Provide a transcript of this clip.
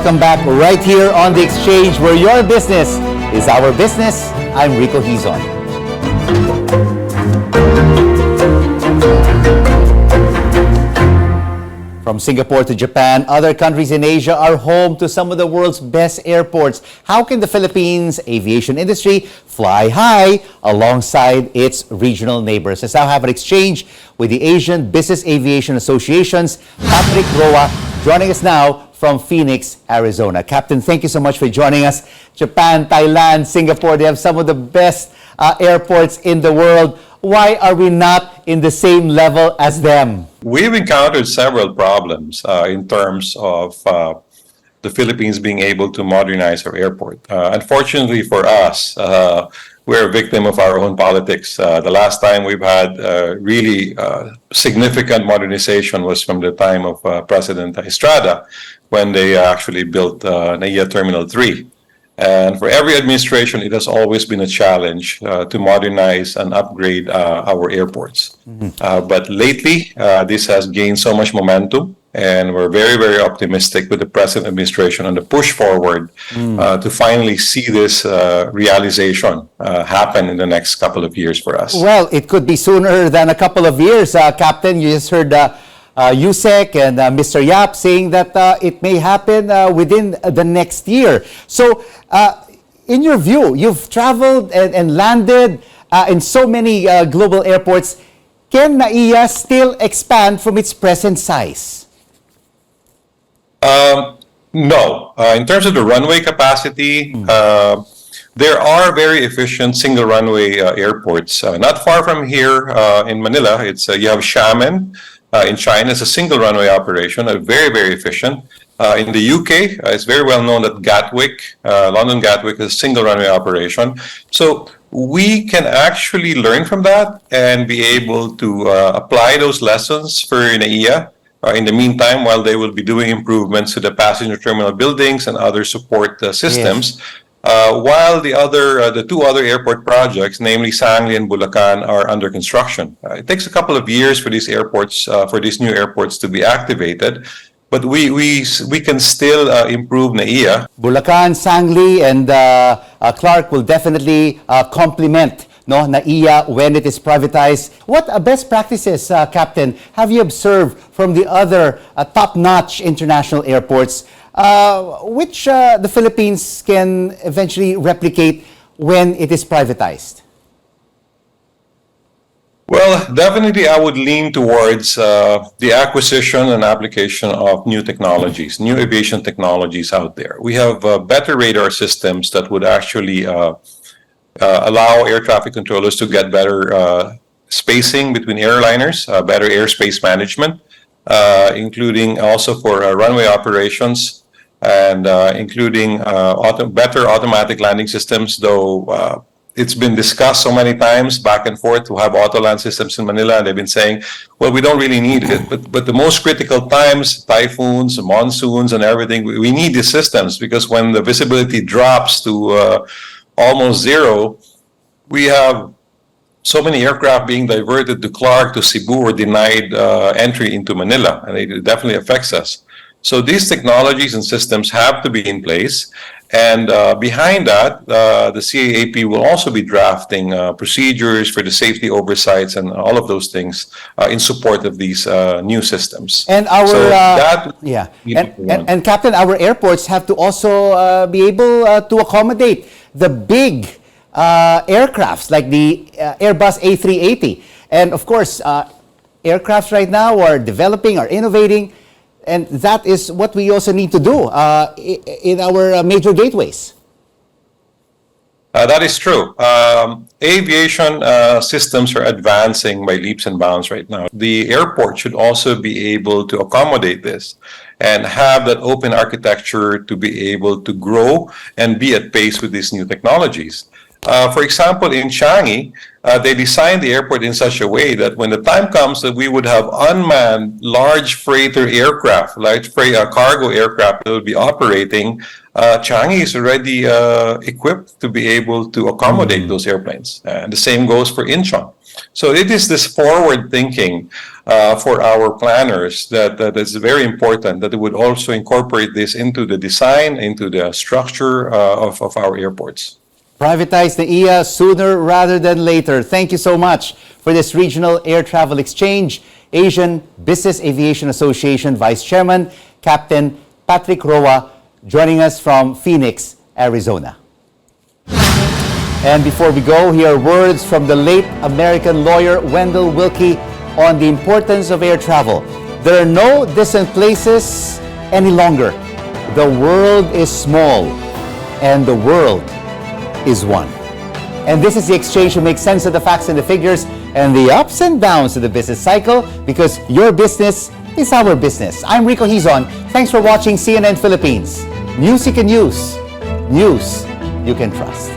welcome back right here on The Exchange, where your business is our business. I'm Rico Hizon. From Singapore to Japan, other countries in Asia are home to some of the world's best airports. How can the Philippines aviation industry fly high alongside its regional neighbors? Let's now have an exchange with the Asian Business Aviation Association's Patrick Roa, joining us now from Phoenix, Arizona. Captain, thank you so much for joining us. Japan, Thailand, Singapore, they have some of the best airports in the world. Why are we not in the same level as them? We've encountered several problems in terms of the Philippines being able to modernize our airport. Unfortunately for us, we're a victim of our own politics. The last time we've had really significant modernization was from the time of President Estrada, when they actually built NAIA Terminal 3. And for every administration, it has always been a challenge to modernize and upgrade our airports. But lately, this has gained so much momentum, and we're very, very optimistic with the present administration on the push forward to finally see this realization happen in the next couple of years for us. Well, it could be sooner than a couple of years, Captain. You just heard USEC and Mr. Yap saying that it may happen within the next year. So, in your view, you've traveled and landed in so many global airports. Can NAIA still expand from its present size? No. In terms of the runway capacity, there are very efficient single runway airports. Not far from here in Manila, it's you have Xiamen. In China, it's a single runway operation, very, very efficient. In the UK, it's very well known that Gatwick, London Gatwick, is a single runway operation. So we can actually learn from that and be able to apply those lessons for NAIA. In the meantime, while they will be doing improvements to the passenger terminal buildings and other support systems, while the two other airport projects, namely Sangli and Bulacan, are under construction. It takes a couple of years for these airports, for these new airports to be activated, but we can still improve NAIA. Bulacan, Sangli, and Clark will definitely complement NAIA when it is privatized. What best practices, Captain, have you observed from the other top-notch international airports which the Philippines can eventually replicate when it is privatized? Well, definitely I would lean towards the acquisition and application of new technologies, new aviation technologies out there. We have better radar systems that would actually allow air traffic controllers to get better spacing between airliners, better airspace management, including also for runway operations, and including better automatic landing systems, though it's been discussed so many times back and forth to have auto land systems in Manila, and they've been saying, well, we don't really need it. But the most critical times, typhoons, monsoons, and everything, we need these systems, because when the visibility drops to almost zero, we have so many aircraft being diverted to Clark, to Cebu, or denied entry into Manila, and it definitely affects us. So these technologies and systems have to be in place, and behind that, the CAAP will also be drafting procedures for the safety oversights and all of those things in support of these new systems. And our and Captain, our airports have to also be able to accommodate the big aircrafts like the Airbus A380, and of course, aircrafts right now are developing, are innovating. And that is what we also need to do in our major gateways. That is true. Aviation systems are advancing by leaps and bounds right now. The airport should also be able to accommodate this and have that open architecture to be able to grow and be at pace with these new technologies. For example, in Changi, they designed the airport in such a way that when the time comes that we would have unmanned large freighter aircraft, cargo aircraft that will be operating, Changi is already equipped to be able to accommodate those airplanes. And the same goes for Incheon. So it is this forward thinking for our planners that is very important, that it would also incorporate this into the design, into the structure of our airports. Privatize the IA sooner rather than later. Thank you so much for this regional air travel exchange. Asian Business Aviation Association Vice Chairman, Captain Patrick Roa, joining us from Phoenix, Arizona. And before we go, here are words from the late American lawyer Wendell Willkie on the importance of air travel. There are no distant places any longer. The world is small, and the world is one. And this is the exchange to make sense of the facts and the figures and the ups and downs of the business cycle, because your business is our business. I'm Rico Hizon. Thanks for watching CNN Philippines. News you can use. News you can trust.